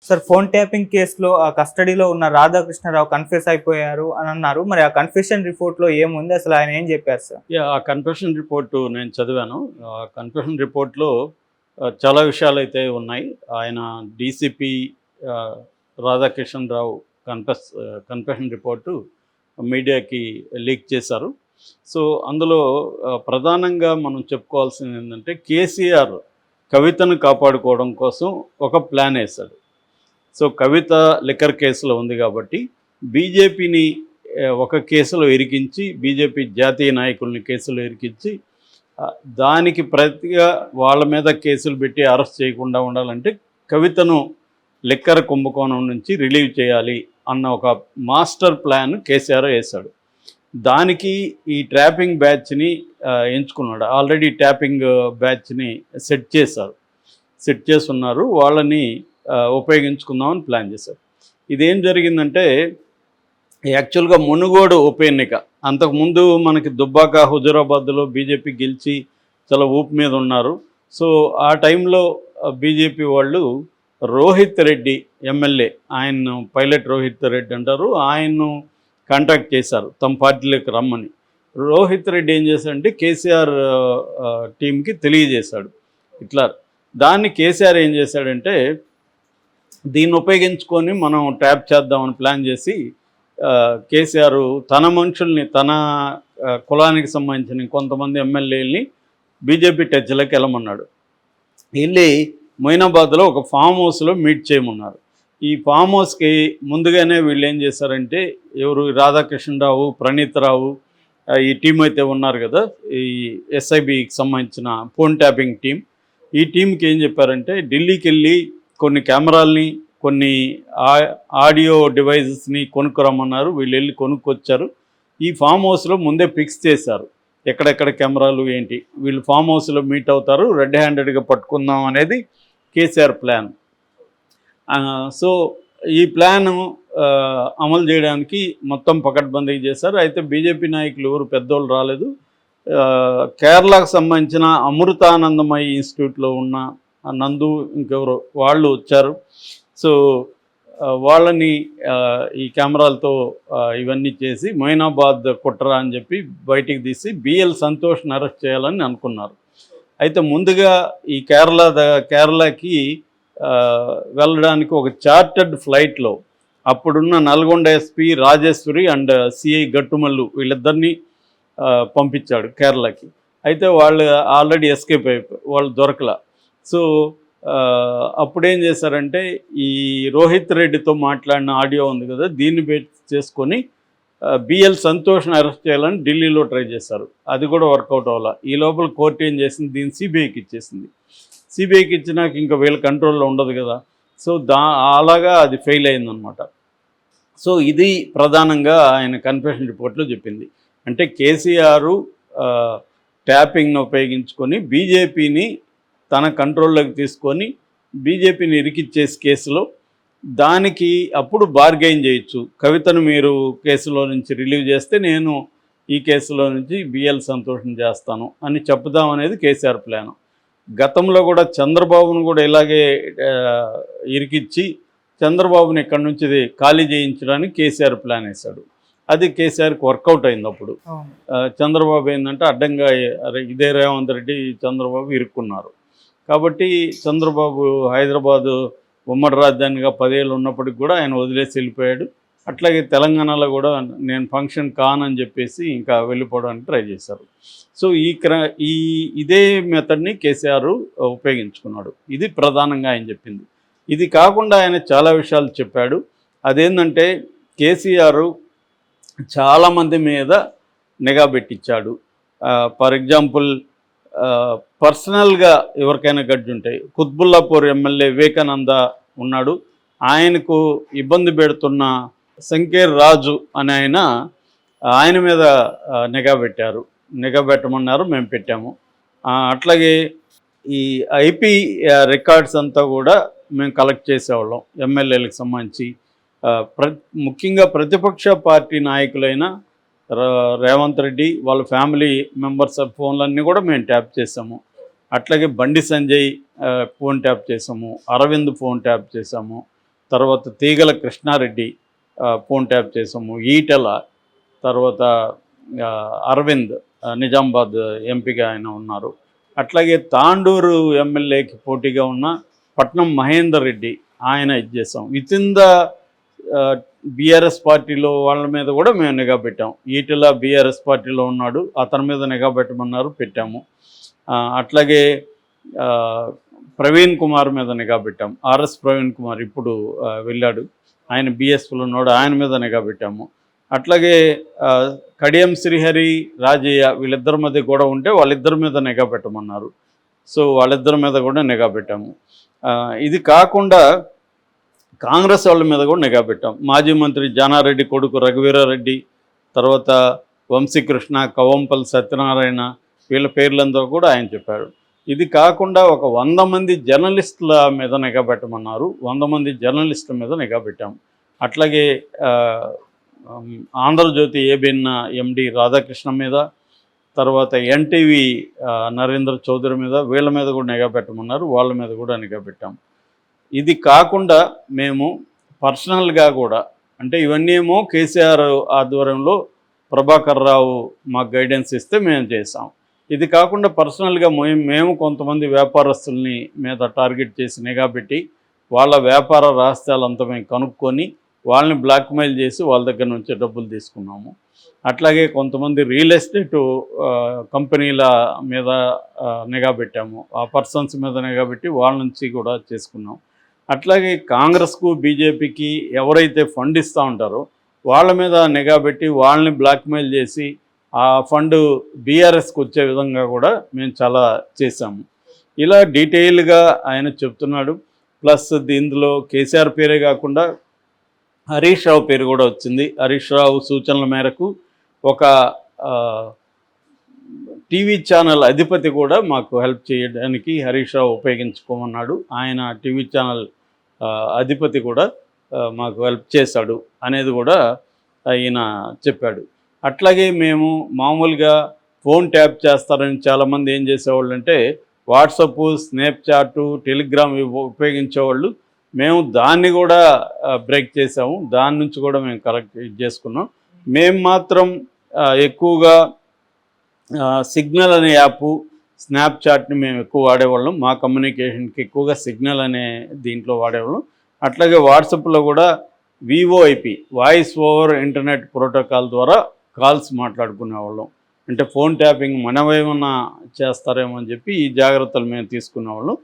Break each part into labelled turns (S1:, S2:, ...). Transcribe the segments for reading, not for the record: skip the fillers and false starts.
S1: Sir phone tapping కేసులో ఆ కస్టడీలో ఉన్న రాధాకృష్ణరావు కన్ఫ్యూస్ అయిపోయారు అని అన్నారు. మరి ఆ కన్ఫెషన్ రిపోర్ట్‌లో ఏముంది? అసలు ఆయన ఏం చెప్పారు సార్?
S2: ఆ కన్ఫెషన్ రిపోర్టు నేను చదివాను. ఆ కన్ఫెషన్ రిపోర్ట్‌లో చాలా విషయాలైతే ఉన్నాయి. ఆయన డీసీపీ ఆహ్, రాధాకిషన్‌రావు కన్ఫెషన్ రిపోర్టు మీడియాకి లీక్ చేశారు. సో, అందులో ప్రధానంగా మనం చెప్పుకోవాల్సింది ఏంటంటే, కేసీఆర్ కవితను కాపాడుకోవడం కోసం ఒక ప్లాన్ ఏశాడు. సో, కవిత లిక్కర్ కేసులో ఉంది కాబట్టి బీజేపీని ఒక కేసులో ఇరికించి, బీజేపీ జాతీయ నాయకుల్ని కేసులో ఇరికించి, దానికి ప్రతిగా వాళ్ళ మీద కేసులు పెట్టి అరెస్ట్ చేయకుండా ఉండాలంటే కవితను లిక్కర్ కుంభకోణం నుంచి రిలీవ్ చేయాలి అన్న ఒక మాస్టర్ ప్లాన్ కేసీఆర్ వేశాడు. దానికి ఈ ట్రాపింగ్ బ్యాచ్ని ఎంచుకున్నాడు. ఆల్రెడీ ట్యాపింగ్ బ్యాచ్ని సెట్ చేస్తున్నారు. వాళ్ళని ఉపయోగించుకుందామని ప్లాన్ చేశారు. ఇదేం జరిగిందంటే, యాక్చువల్గా మునుగోడు ఉప ఎన్నిక అంతకుముందు మనకి దుబ్బాక, హుజూరాబాద్లో బీజేపీ గెలిచి చాలా ఊపు మీద ఉన్నారు. సో ఆ టైంలో బీజేపీ వాళ్ళు రోహిత్ రెడ్డి ఎమ్మెల్యే, ఆయన్ను పైలట్ రోహిత్ రెడ్డి అంటారు, ఆయన్ను కాంటాక్ట్ చేశారు తమ పార్టీలోకి రమ్మని. రోహిత్ రెడ్డి ఏం చేశాడంటే కేసీఆర్ టీంకి తెలియజేశాడు ఇట్లా. దాన్ని కేసీఆర్ ఏం చేశాడంటే, దీన్ని ఉపయోగించుకొని మనం ట్యాప్ చేద్దామని ప్లాన్ చేసి కేసీఆర్ తన మనుషుల్ని, తన కులానికి సంబంధించిన కొంతమంది ఎమ్మెల్యేలని బీజేపీ టచ్లోకి వెళ్ళమన్నాడు. వెళ్ళి మొయినాబాద్లో ఒక ఫామ్ హౌస్లో మీట్ చేయమన్నారు. ఈ ఫామ్ హౌస్కి ముందుగానే వీళ్ళు ఏం చేశారంటే, ఎవరు రాధాకృష్ణరావు, ప్రణీత్రావు, ఈ టీం అయితే ఉన్నారు కదా, ఈ ఎస్ఐబికి సంబంధించిన ఫోన్ ట్యాపింగ్ టీం, ఈ టీంకి ఏం చెప్పారంటే, ఢిల్లీకి వెళ్ళి కొన్ని కెమెరాల్ని, కొన్ని ఆడియో డివైజెస్ని కొనుక్కురమ్మన్నారు. వీళ్ళు వెళ్ళి కొనుక్కొచ్చారు. ఈ ఫామ్ హౌస్లో ముందే ఫిక్స్ చేశారు ఎక్కడెక్కడ కెమెరాలు ఏంటి. వీళ్ళు ఫామ్ హౌస్లో మీట్ అవుతారు, రెడ్ హ్యాండెడ్గా పట్టుకుందాం అనేది కేసీఆర్ ప్లాన్. సో ఈ ప్లాను అమలు చేయడానికి మొత్తం పకడ్బందీ చేశారు. అయితే బీజేపీ నాయకులు ఎవరు పెద్దోళ్ళు రాలేదు. కేరళకు సంబంధించిన అమృతానందమయి ఇన్స్టిట్యూట్లో ఉన్న నందు, ఇంకెవరో వాళ్ళు వచ్చారు. సో వాళ్ళని ఈ కెమెరాలతో ఇవన్నీ చేసి మొయినాబాద్ కుట్ర అని చెప్పి బయటికి తీసి బిఎల్ సంతోష్ని అరెస్ట్ చేయాలని అనుకున్నారు. అయితే ముందుగా ఈ కేరళకి వెళ్ళడానికి ఒక చార్టర్డ్ ఫ్లైట్లో అప్పుడున్న Nalgonda SP Rajeshwari and CI Gattumallu వీళ్ళిద్దరినీ పంపించాడు కేరళకి. అయితే వాళ్ళు ఆల్రెడీ ఎస్కేప్ అయిపోయి వాళ్ళు దొరకల. సో అప్పుడేం చేశారంటే, ఈ రోహిత్ రెడ్డితో మాట్లాడిన ఆడియో ఉంది కదా, దీన్ని బేస్ చేసుకొని బిఎల్ సంతోష్ని అరెస్ట్ చేయాలని ఢిల్లీలో ట్రై చేశారు. అది కూడా వర్కౌట్ అవ్వాల. ఈ లోపల కోర్టు ఏం చేసింది, దీన్ని సిబిఐకి ఇచ్చేసింది. సిబిఐకి ఇచ్చినాక ఇంకా వీళ్ళ కంట్రోల్లో ఉండదు కదా. సో అలాగా అది ఫెయిల్ అయిందనమాట. సో ఇది ప్రధానంగా ఆయన కన్ఫెషన్ రిపోర్ట్లో చెప్పింది. అంటే కేసీఆర్ ట్యాపింగ్ను ఉపయోగించుకొని బీజేపీని తన కంట్రోల్లోకి తీసుకొని బీజేపీని ఇరికిచ్చేసి కేసులో, దానికి అప్పుడు బార్గెయిన్ చేయొచ్చు. కవితను మీరు కేసులో నుంచి రిలీవ్ చేస్తే నేను ఈ కేసులో నుంచి బిఎల్ సంతోషం చేస్తాను అని చెప్దామనేది కేసీఆర్ ప్లాను. గతంలో కూడా చంద్రబాబును కూడా ఇలాగే ఇరికిచ్చి చంద్రబాబుని ఇక్కడి నుంచి ఖాళీ చేయించడానికి కేసీఆర్ ప్లాన్ వేశాడు. అది కేసీఆర్కి వర్కౌట్ అయింది. అప్పుడు చంద్రబాబు ఏంటంటే అడ్డంగా ఇదే రేవంత్ రెడ్డి, చంద్రబాబు ఇరుక్కున్నారు. కాబట్టి చంద్రబాబు హైదరాబాదు ఉమ్మడి రాజధానిగా 10 ఏళ్ళు ఉన్నప్పటికి కూడా ఆయన వదిలేసి వెళ్ళిపోయాడు. అట్లాగే తెలంగాణలో కూడా నేను ఫంక్షన్ కానని చెప్పేసి ఇంకా వెళ్ళిపోవడానికి ట్రై చేశారు. సో ఇదే మెథడ్ని కేసీఆర్ ఉపయోగించుకున్నాడు. ఇది ప్రధానంగా ఆయన చెప్పింది. ఇది కాకుండా ఆయన చాలా విషయాలు చెప్పాడు. అదేంటంటే, కేసీఆర్ చాలామంది మీద నిఘా పెట్టించాడు. ఫర్ ఎగ్జాంపుల్, పర్సనల్గా ఎవరికైనా గడ్డి ఉంటాయి. కుత్బుల్లాపూర్ ఎమ్మెల్యే వివేకానంద ఉన్నాడు. ఆయనకు ఇబ్బంది పెడుతున్న శంకేర్ రాజు అని ఆయన మీద నిఘా పెట్టమన్నారు, మేము పెట్టాము. అట్లాగే ఈ ఐపీ రికార్డ్స్ అంతా కూడా మేము కలెక్ట్ చేసేవాళ్ళం ఎమ్మెల్యేలకు సంబంధించి. ముఖ్యంగా ప్రతిపక్ష పార్టీ నాయకులైన రేవంత్ రెడ్డి వాళ్ళ ఫ్యామిలీ మెంబర్స్ ఫోన్లన్నీ కూడా మేము ట్యాప్ చేసాము. అట్లాగే బండి సంజయ్ ఫోన్ ట్యాప్ చేసాము, అరవింద్ ఫోన్ ట్యాప్ చేసాము, తర్వాత తీగల కృష్ణారెడ్డి ఫోన్ ట్యాప్ చేసాము, ఈటెల, తర్వాత అరవింద్ నిజామాబాద్ ఎంపీగా ఆయన ఉన్నారు. అట్లాగే తాండూరు ఎమ్మెల్యేకి పోటీగా ఉన్న పట్నం మహేందర్ రెడ్డి ఆయన ఇది చేసాం. విత్ ఇన్ ద బీఆర్ఎస్ పార్టీలో వాళ్ళ మీద కూడా మేము నిఘా పెట్టాం. ఈటెల బీఆర్ఎస్ పార్టీలో ఉన్నాడు, అతని మీద నిఘా పెట్టమన్నారు, పెట్టాము. అట్లాగే ప్రవీణ్ కుమార్ మీద నిఘా పెట్టాము. ఆర్ఎస్ ప్రవీణ్ కుమార్ ఇప్పుడు వెళ్ళాడు, ఆయన బీఎస్పీలో ఉన్నాడు, ఆయన మీద నిఘా పెట్టాము. అట్లాగే కడియం శ్రీహరి, రాజయ్య వీళ్ళిద్దరి మధ్య గొడవ ఉంటే వాళ్ళిద్దరి మీద నిఘా పెట్టమన్నారు. సో వాళ్ళిద్దరి మీద కూడా నిఘా పెట్టాము. ఇది కాకుండా కాంగ్రెస్ వాళ్ళ మీద కూడా నిఘా పెట్టాం. మాజీ మంత్రి జానారెడ్డి కొడుకు రఘువీరారెడ్డి, తర్వాత వంశీకృష్ణ, కవంపల్లి సత్యనారాయణ, వీళ్ళ పేర్లందరూ కూడా ఆయన చెప్పారు. ఇది కాకుండా ఒక 100 మంది జర్నలిస్టుల మీద నిఘా పెట్టమన్నారు. 100 మంది జర్నలిస్టుల మీద నిఘా పెట్టాం. అట్లాగే ఆంధ్రజ్యోతి ఏబిఎన్ ఎండి రాధాకృష్ణ మీద, తర్వాత ఎన్టీవీ నరేంద్ర చౌదరి మీద, వీళ్ళ మీద కూడా నిఘా పెట్టమన్నారు, వాళ్ళ మీద కూడా నిఘా పెట్టాం. ఇది కాకుండా మేము పర్సనల్గా కూడా, అంటే ఇవన్నీ ఏమో కేసీఆర్ ఆధ్వర్యంలో ప్రభాకర్ రావు మాకు గైడెన్స్ ఇస్తే మేము చేసాం. ఇది కాకుండా పర్సనల్గా మేము కొంతమంది వ్యాపారస్తుల్ని మీద టార్గెట్ చేసి నిఘా పెట్టి వాళ్ళ వ్యాపార రహస్యాలంతా మేము కనుక్కొని వాళ్ళని బ్లాక్మెయిల్ చేసి వాళ్ళ దగ్గర నుంచి డబ్బులు తీసుకున్నాము. అట్లాగే కొంతమంది రియల్ ఎస్టేట్ కంపెనీల మీద నిఘా పెట్టాము, ఆ పర్సన్స్ మీద నిఘా పెట్టి వాళ్ళ నుంచి కూడా చేసుకున్నాం. అట్లాగే కాంగ్రెస్కు బీజేపీకి ఎవరైతే ఫండ్ ఇస్తూ ఉంటారో వాళ్ళ మీద నిఘా పెట్టి వాళ్ళని బ్లాక్మెయిల్ చేసి ఆ ఫండ్ బీఆర్ఎస్కి వచ్చే విధంగా కూడా మేము చాలా చేశాము. ఇలా డీటెయిల్గా ఆయన చెప్తున్నాడు. ప్లస్ ఇందులో కేసీఆర్ పేరే కాకుండా హరీష్ రావు పేరు కూడా వచ్చింది. హరీష్ రావు సూచనల మేరకు ఒక టీవీ ఛానల్ అధిపతి కూడా మాకు హెల్ప్ చేయడానికి హరీష్ రావు ఉపయోగించుకోమన్నాడు. ఆయన టీవీ ఛానల్ అధిపతి కూడా మాకు హెల్ప్ చేశాడు అనేది కూడా ఆయన చెప్పాడు. అట్లాగే మేము మామూలుగా ఫోన్ ట్యాప్ చేస్తారని చాలామంది ఏం చేసేవాళ్ళు అంటే వాట్సప్, స్నాప్చాట్, టెలిగ్రామ్ ఉపయోగించేవాళ్ళు. మేము దాన్ని కూడా బ్రేక్ చేసాము, దాని నుంచి కూడా మేము కరెక్ట్ చేసుకున్నాం. మేము మాత్రం ఎక్కువగా సిగ్నల్ అనే యాప్, స్నాప్చాట్ని మేము ఎక్కువ వాడేవాళ్ళం. మా కమ్యూనికేషన్కి ఎక్కువగా సిగ్నల్ అనే దీంట్లో వాడేవాళ్ళం. అట్లాగే వాట్సాప్లో కూడా VoIP, voice over internet protocol ద్వారా కాల్స్ మాట్లాడుకునేవాళ్ళం. అంటే ఫోన్ ట్యాపింగ్ మనమేమన్నా చేస్తారేమో అని చెప్పి ఈ జాగ్రత్తలు మేము తీసుకునేవాళ్ళం.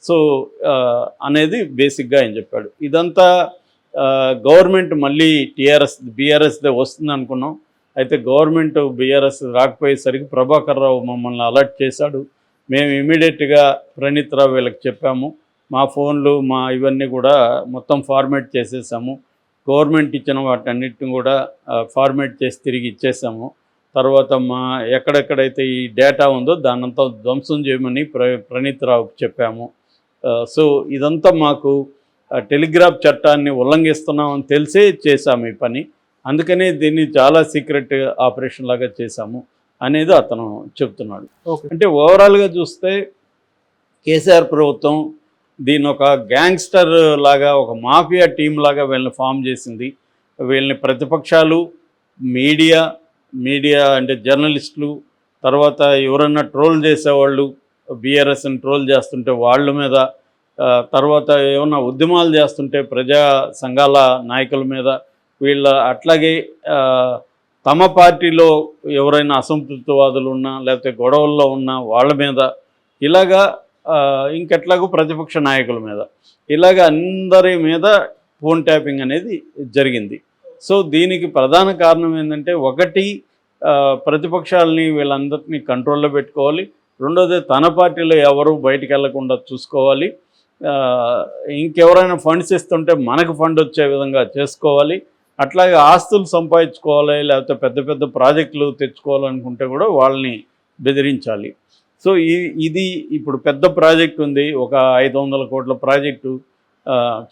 S2: సో అనేది బేసిక్గా ఆయన చెప్పాడు. ఇదంతా గవర్నమెంట్ మళ్ళీ బీఆర్ఎస్దే వస్తుంది అనుకున్నాం. అయితే గవర్నమెంట్ బీఆర్ఎస్ రాకపోయేసరికి ప్రభాకర్ రావు మమ్మల్ని అలర్ట్ చేశాడు. మేము ఇమీడియట్గా ప్రణీత్ రావు వీళ్ళకి చెప్పాము. మా ఫోన్లు ఇవన్నీ కూడా మొత్తం ఫార్మేట్ చేసేసాము. గవర్నమెంట్ ఇచ్చిన వాటన్నిటిని కూడా ఫార్మేట్ చేసి తిరిగి ఇచ్చేసాము. తర్వాత ఎక్కడెక్కడైతే ఈ డేటా ఉందో దాన్నంతా ధ్వంసం చేయమని ప్రణీత్ రావుకి చెప్పాము. సో ఇదంతా మాకు టెలిగ్రాఫ్ చట్టాన్ని ఉల్లంఘిస్తున్నామని తెలిసే చేశాము ఈ పని. అందుకనే దీన్ని చాలా సీక్రెట్ ఆపరేషన్ లాగా చేశాము అనేది అతను చెప్తున్నాడు. అంటే ఓవరాల్గా చూస్తే కేసీఆర్ ప్రభుత్వం దీన్ని ఒక గ్యాంగ్స్టర్ లాగా, ఒక మాఫియా టీం లాగా వీళ్ళని ఫామ్ చేసింది. వీళ్ళని ప్రతిపక్షాలు, మీడియా అంటే జర్నలిస్టులు, తర్వాత ఎవరన్నా ట్రోల్ చేసేవాళ్ళు, బీఆర్ఎస్ని ట్రోల్ చేస్తుంటే వాళ్ళ మీద, తర్వాత ఏమన్నా ఉద్యమాలు చేస్తుంటే ప్రజా సంఘాల నాయకుల మీద, అట్లాగే తమ పార్టీలో ఎవరైనా అసంతృప్తివాదులు ఉన్నా లేకపోతే గొడవల్లో ఉన్నా వాళ్ళ మీద, ఇలాగా ఇంకెట్లాగో ప్రతిపక్ష నాయకుల మీద, ఇలాగ అందరి మీద ఫోన్ ట్యాపింగ్ అనేది జరిగింది. సో దీనికి ప్రధాన కారణం ఏంటంటే, ఒకటి ప్రతిపక్షాలని వీళ్ళందరినీ కంట్రోల్లో పెట్టుకోవాలి, రెండోది తన పార్టీలో ఎవరు బయటికి వెళ్లకుండా చూసుకోవాలి, ఇంకెవరైనా ఫండ్స్ ఇస్తుంటే మనకు ఫండ్ వచ్చే విధంగా చేసుకోవాలి, అట్లాగే ఆస్తులు సంపాదించుకోవాలి, లేకపోతే పెద్ద పెద్ద ప్రాజెక్టులు తెచ్చుకోవాలనుకుంటే కూడా వాళ్ళని బెదిరించాలి. సో ఇది ఇప్పుడు పెద్ద ప్రాజెక్ట్ ఉంది, ఒక 500 కోట్ల ప్రాజెక్టు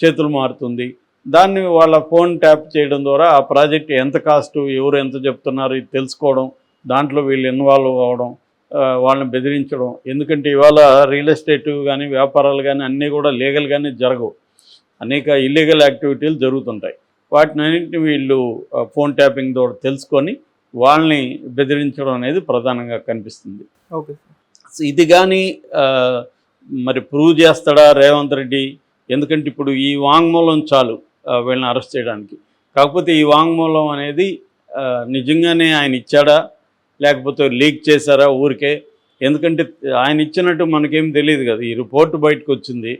S2: చేతులు మారుతుంది. దాన్ని వాళ్ళ ఫోన్ ట్యాప్ చేయడం ద్వారా ఆ ప్రాజెక్ట్ ఎంత కాస్టు, ఎవరు ఎంత చెప్తున్నారు ఇది తెలుసుకోవడం, దాంట్లో వీళ్ళు ఇన్వాల్వ్ అవ్వడం, వాళ్ళని బెదిరించడం. ఎందుకంటే ఇవాళ రియల్ ఎస్టేట్ కానీ వ్యాపారాలు కానీ అన్నీ కూడా లీగల్గానే జరగవు. అనేక ఇల్లీగల్ యాక్టివిటీలు జరుగుతుంటాయి. వాటినన్నింటినీ వీళ్ళు ఫోన్ ట్యాపింగ్ ద్వారా తెలుసుకొని వాళ్ళని బెదిరించడం అనేది ప్రధానంగా కనిపిస్తుంది.
S1: ఓకే.
S2: సో ఇది కానీ మరి ప్రూవ్ చేస్తాడా రేవంత్ రెడ్డి? ఎందుకంటే ఇప్పుడు ఈ వాంగ్మూలం చాలు వీళ్ళని అరెస్ట్ చేయడానికి. కాకపోతే ఈ వాంగ్మూలం అనేది నిజంగానే ఆయన ఇచ్చాడా లేకపోతే లీక్ చేశారా ఊరికే? ఎందుకంటే ఆయన ఇచ్చినట్టు మనకేం తెలియదు కదా, ఈ రిపోర్ట్ బయటకు వచ్చింది.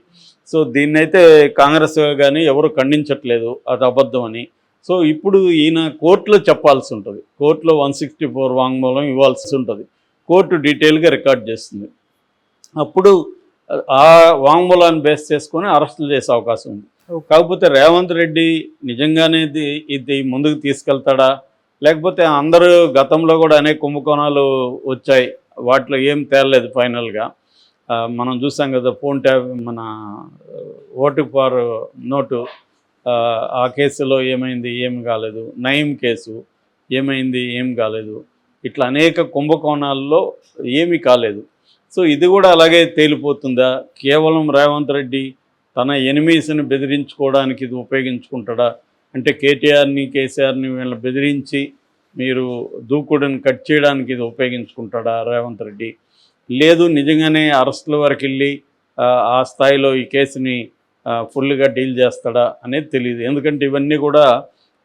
S2: సో దీన్నైతే కాంగ్రెస్ కానీ ఎవరు ఖండించట్లేదు అది అబద్ధం అని. సో ఇప్పుడు ఈయన కోర్టులో చెప్పాల్సి ఉంటుంది, కోర్టులో 164 వాంగ్మూలం ఇవ్వాల్సి ఉంటుంది. కోర్టు డీటెయిల్గా రికార్డ్ చేస్తుంది. అప్పుడు ఆ వాంగ్మూలాన్ని బేస్ చేసుకొని అరెస్టులు చేసే అవకాశం ఉంది. కాకపోతే రేవంత్ రెడ్డి నిజంగానే ఇది ముందుకు తీసుకెళ్తాడా, లేకపోతే అందరూ గతంలో కూడా అనేక కుంభకోణాలు వచ్చాయి, వాటిలో ఏం తేలలేదు ఫైనల్గా. మనం చూసాం కదా ఫోన్ ట్యాబ్, మన ఓటు ఫర్ నోటు, ఆ కేసులో ఏమైంది, ఏం కాలేదు. నయీం కేసు ఏమైంది, ఏం కాలేదు. ఇట్లా అనేక కుంభకోణాల్లో ఏమీ కాలేదు. సో ఇది కూడా అలాగే తేలిపోతుందా? కేవలం రేవంత్ రెడ్డి తన ఎనిమీస్ని బెదిరించుకోవడానికి ఇది ఉపయోగించుకుంటాడా? అంటే కేటీఆర్ని కేసీఆర్ని వీళ్ళని బెదిరించి మీరు దూకుడుని కట్ చేయడానికి ఇది ఉపయోగించుకుంటాడా రేవంత్ రెడ్డి? లేదు నిజంగానే అరెస్టుల వరకు వెళ్ళి ఆ స్థాయిలో ఈ కేసుని ఫుల్గా డీల్ చేస్తాడా అనేది తెలియదు. ఎందుకంటే ఇవన్నీ కూడా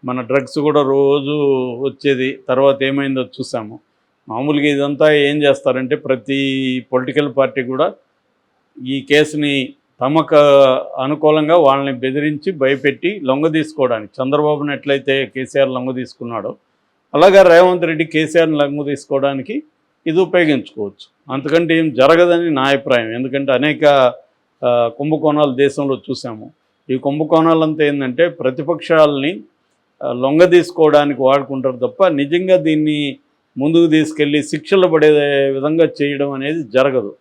S2: మన డ్రగ్స్ కూడా రోజు వచ్చేది, తర్వాత ఏమైందో చూసాము. మామూలుగా ఇదంతా ఏం చేస్తారంటే ప్రతి పొలిటికల్ పార్టీ కూడా ఈ కేసుని తమకు అనుకూలంగా వాళ్ళని బెదిరించి భయపెట్టి లొంగ తీసుకోవడానికి, చంద్రబాబుని ఎట్లయితే కేసీఆర్ లొంగ తీసుకున్నాడో అలాగా రేవంత్ రెడ్డి కేసీఆర్ని లొంగ తీసుకోవడానికి ఇది ఉపయోగించుకోవచ్చు. అంతకంటే ఏం జరగదని నా అభిప్రాయం. ఎందుకంటే అనేక కుంభకోణాలు దేశంలో చూసాము. ఈ కుంభకోణాలంతా ఏంటంటే ప్రతిపక్షాలని లొంగ తీసుకోవడానికి వాడుకుంటారు తప్ప నిజంగా దీన్ని ముందుకు తీసుకెళ్ళి శిక్షలు పడే విధంగా చేయడం అనేది జరగదు.